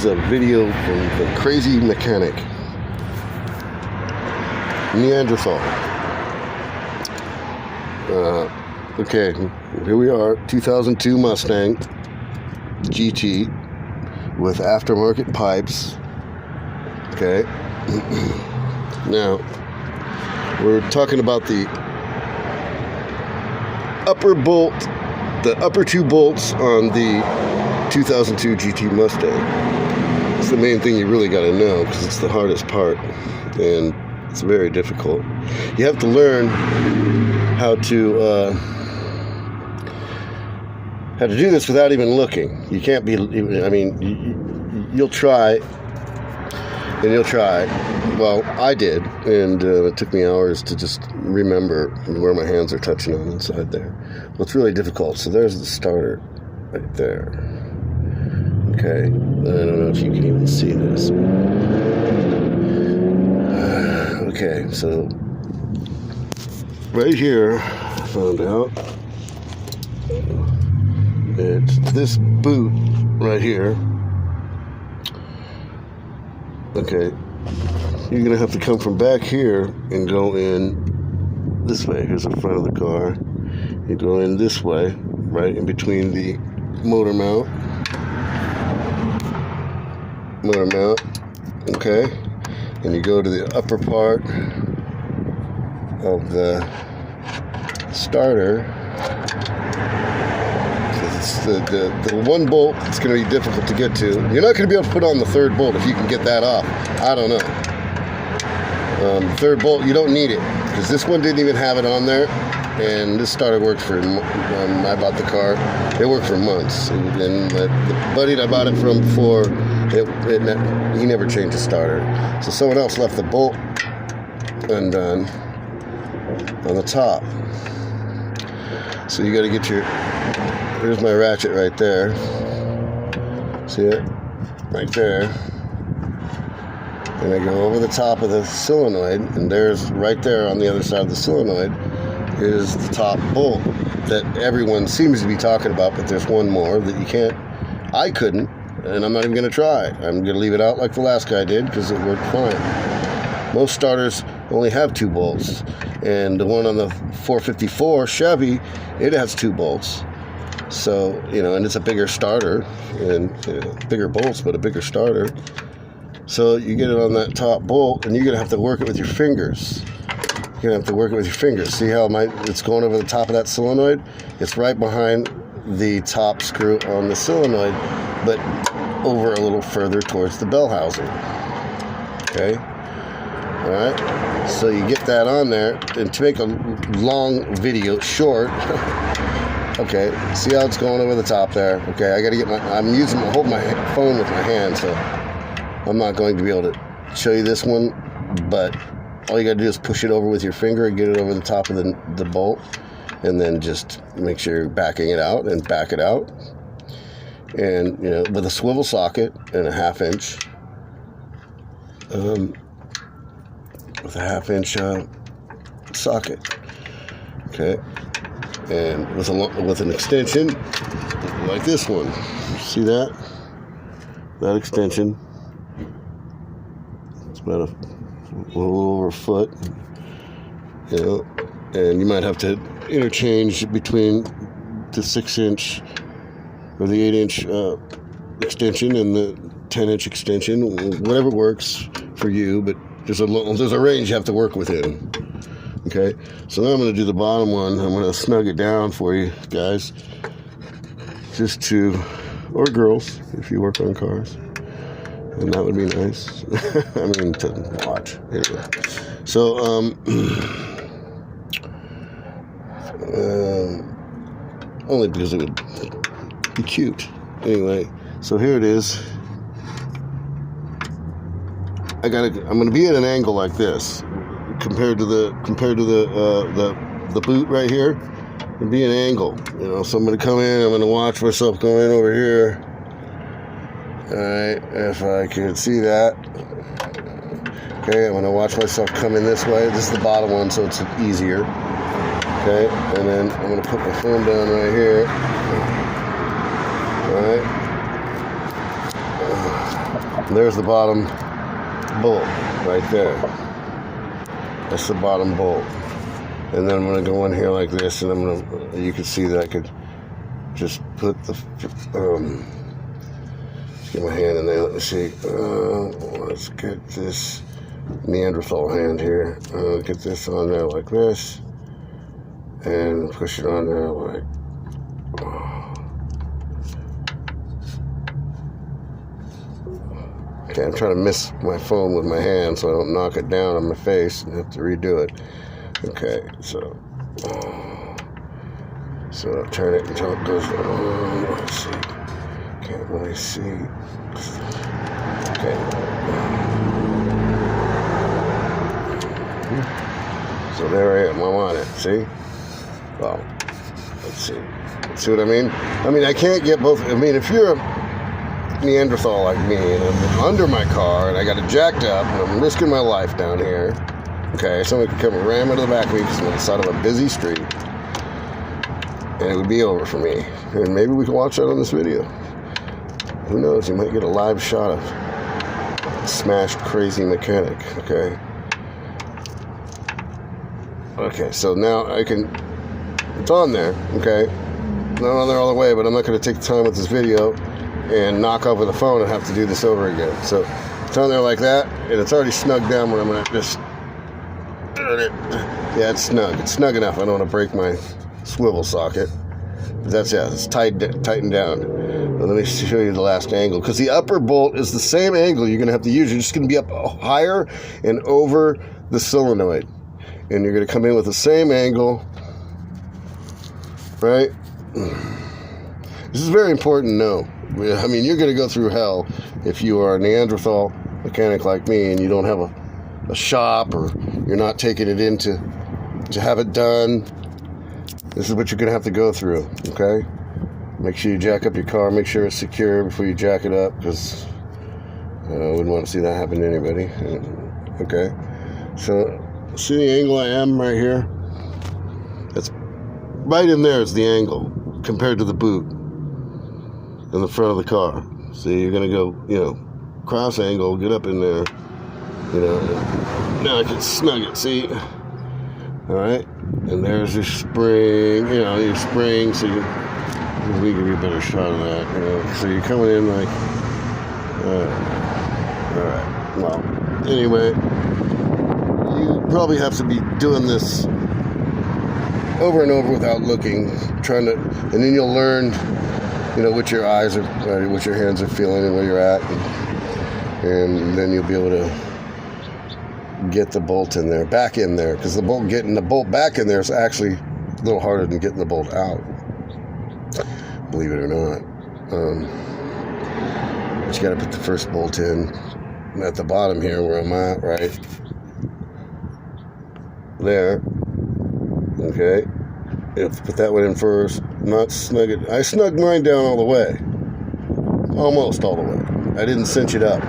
is a video from the crazy mechanic. Neanderthal. Okay, here we are, 2002 Mustang GT with aftermarket pipes. Okay, now we're talking about the upper bolt, the upper two bolts on the 2002 GT Mustang. It's the main thing you really got to know because it's the hardest part and it's very difficult. You have to learn how to do this without even looking. You can't be, I mean, you'll try and you'll try. Well, I did, and it took me hours to just remember where my hands are touching on inside there. Well, it's really difficult. So there's the starter right there. Okay, I don't know if you can even see this. Okay, so right here, I found out it's this boot right here. Okay, you're gonna have to come from back here and go in this way. Here's the front of the car. You go in this way, right in between the motor mount. Okay, and you go to the upper part of the starter. The one bolt that's going to be difficult to get to. You're not going to be able to put on the third bolt if you can get that off. I don't know. Third bolt, you don't need it because this one didn't even have it on there, and this starter worked for. I bought the car. It worked for months, and the buddy that I bought it from before, he never changed the starter. So someone else left the bolt undone on the top. So you got to get your. Here's my ratchet right there. See it? Right there. And I go over the top of the solenoid, and there's right there on the other side of the solenoid is the top bolt that everyone seems to be talking about, but there's one more that you can't. I couldn't, and I'm not even going to try. I'm going to leave it out like the last guy did because it worked fine. Most starters only have two bolts, and the one on the 454 Chevy, it has two bolts. So, and it's a bigger starter, and bigger bolts, but a bigger starter. So you get it on that top bolt, and you're going to have to work it with your fingers. You're going to have to work it with your fingers. See how it's going over the top of that solenoid? It's right behind the top screw on the solenoid, but over a little further towards the bell housing. Okay? All right? So you get that on there, and to make a long video short... Okay, see how it's going over the top there? Okay, I gotta get I'm holding my phone with my hand, so I'm not going to be able to show you this one, but all you gotta do is push it over with your finger and get it over the top of the bolt, and then just make sure you're backing it out and back it out. And, with a swivel socket and a 1/2 inch, with a 1/2 inch socket, okay? And with an extension like this one. See that? That extension. It's about a little over a foot. And you might have to interchange between the 6-inch or the 8-inch extension and the 10-inch extension, whatever works for you, but there's a range you have to work within. Okay, so now I'm going to do the bottom one. I'm going to snug it down for you guys, or girls, if you work on cars, and that would be nice. I mean, to watch. Anyway. So, only because it would be cute. Anyway, so here it is. I'm going to be at an angle like this. Compared to the boot right here, it'd be an angle. So I'm gonna come in. I'm gonna watch myself go in over here. All right, if I can see that. Okay, I'm gonna watch myself come in this way. This is the bottom one, so it's easier. Okay, and then I'm gonna put my phone down right here. All right. And there's the bottom bolt right there. That's the bottom bolt. And then I'm going to go in here like this, and you can see that I could just put the, get my hand in there, let me see. Let's get this Neanderthal hand here. Get this on there like this, and push it on there like, okay, I'm trying to miss my phone with my hand so I don't knock it down on my face and have to redo it. Okay, so I'll turn it until it goes, let's see, can't really see, okay, so there I am, I'm on it, see, well, let's see what I mean? I can't get both. If you're a Neanderthal like me, and I'm under my car, and I got it jacked up, and I'm risking my life down here, okay, somebody could come and ram into the back of me because I'm on the side of a busy street, and it would be over for me. And maybe we can watch that on this video. Who knows? You might get a live shot of a smashed, crazy mechanic. Okay. Okay. So now I can. It's on there. Okay. Not on there all the way, but I'm not going to take the time with this video and knock over the phone and have to do this over again. So it's on there like that, and it's already snug down where I'm going to just. Yeah, it's snug. It's snug enough. I don't want to break my swivel socket. It's tightened down. Well, let me show you the last angle, because the upper bolt is the same angle you're going to have to use. You're just going to be up higher and over the solenoid, and you're going to come in with the same angle, right? This is very important to know. You're going to go through hell if you are a Neanderthal mechanic like me and you don't have a shop, or you're not taking it in to have it done. This is what you're going to have to go through, okay? Make sure you jack up your car. Make sure it's secure before you jack it up, because I wouldn't want to see that happen to anybody. Okay? So, see the angle I am right here? That's right in there is the angle compared to the boot in the front of the car. So you're going to go, cross angle, get up in there, now I can snug it, see? All right, and there's your spring, your spring, so we give you a better shot of that, so you're coming in like, all right, well, anyway, you probably have to be doing this over and over without looking, and then you'll learn, what your eyes are, what your hands are feeling and where you're at, and then you'll be able to get the bolt in there, back in there, because getting the bolt back in there is actually a little harder than getting the bolt out, believe it or not. But you got to put the first bolt in at the bottom here where I'm at, right there. Okay, you have to put that one in first. Not snug it. I snugged mine down all the way, almost all the way. I didn't cinch it up,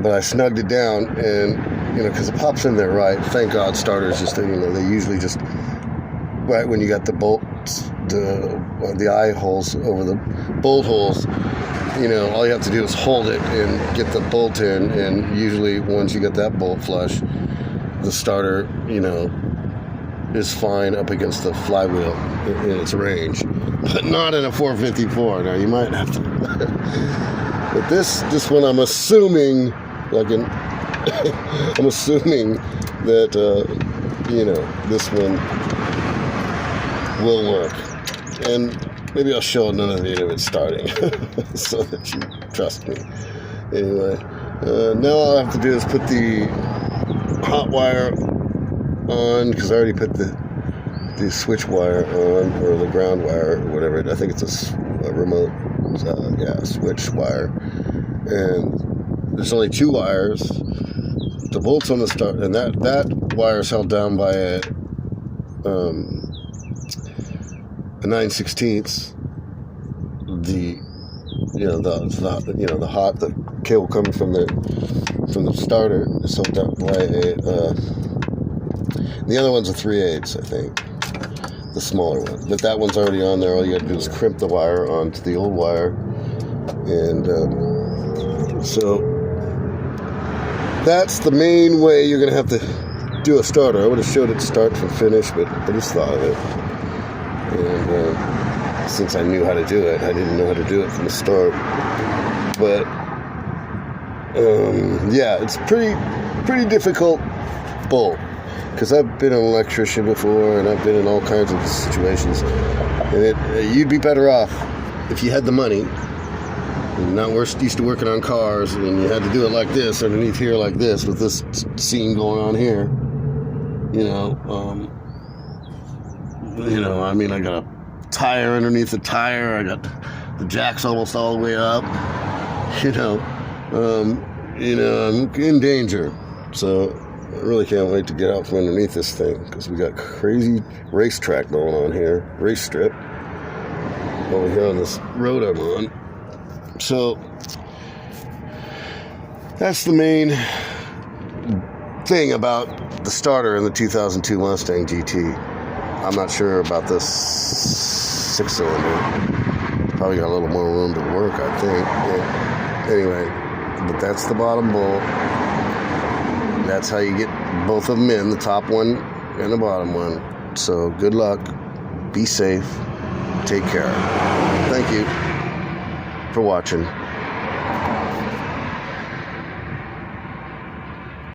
but I snugged it down, and because it pops in there right. Thank God starters just they usually just right when you got the bolts, the eye holes over the bolt holes. All you have to do is hold it and get the bolt in, and usually once you get that bolt flush, the starter is fine up against the flywheel in its range, but not in a 454. Now you might have to. But this one, I'm assuming, I'm assuming that, this one will work. And maybe I'll show another video of it starting so that you trust me. Anyway, now all I have to do is put the hot wire on, because I already put the switch wire on, or the ground wire, or whatever. I think it's a remote, switch wire. And there's only 2 wires. The bolt's on the start, and that wire is held down by a 9/16. The cable coming from the starter is held down by the other one's a 3/8, I think, the smaller one. But that one's already on there. All you got to do is crimp the wire onto the old wire, and So that's the main way you're going to have to do a starter. I would have showed it start from finish, but I just thought of it. And since I knew how to do it, I didn't know how to do it from the start. But yeah, it's pretty difficult bull, because I've been an electrician before, and I've been in all kinds of situations, and you'd be better off if you had the money. Not used to working on cars, and you had to do it like this, underneath here like this, with this scene going on here. I mean, I got a tire underneath the tire. I got the jacks almost all the way up. I'm in danger. So I really can't wait to get out from underneath this thing, because we got crazy racetrack going on here, race strip over here on this road I'm on. So that's the main thing about the starter in the 2002 Mustang GT. I'm not sure about this 6-cylinder. Probably got a little more room to work, I think. But anyway, but that's the bottom bolt. That's how you get both of them in, the top one and the bottom one. So good luck. Be safe. Take care. Thank you for watching.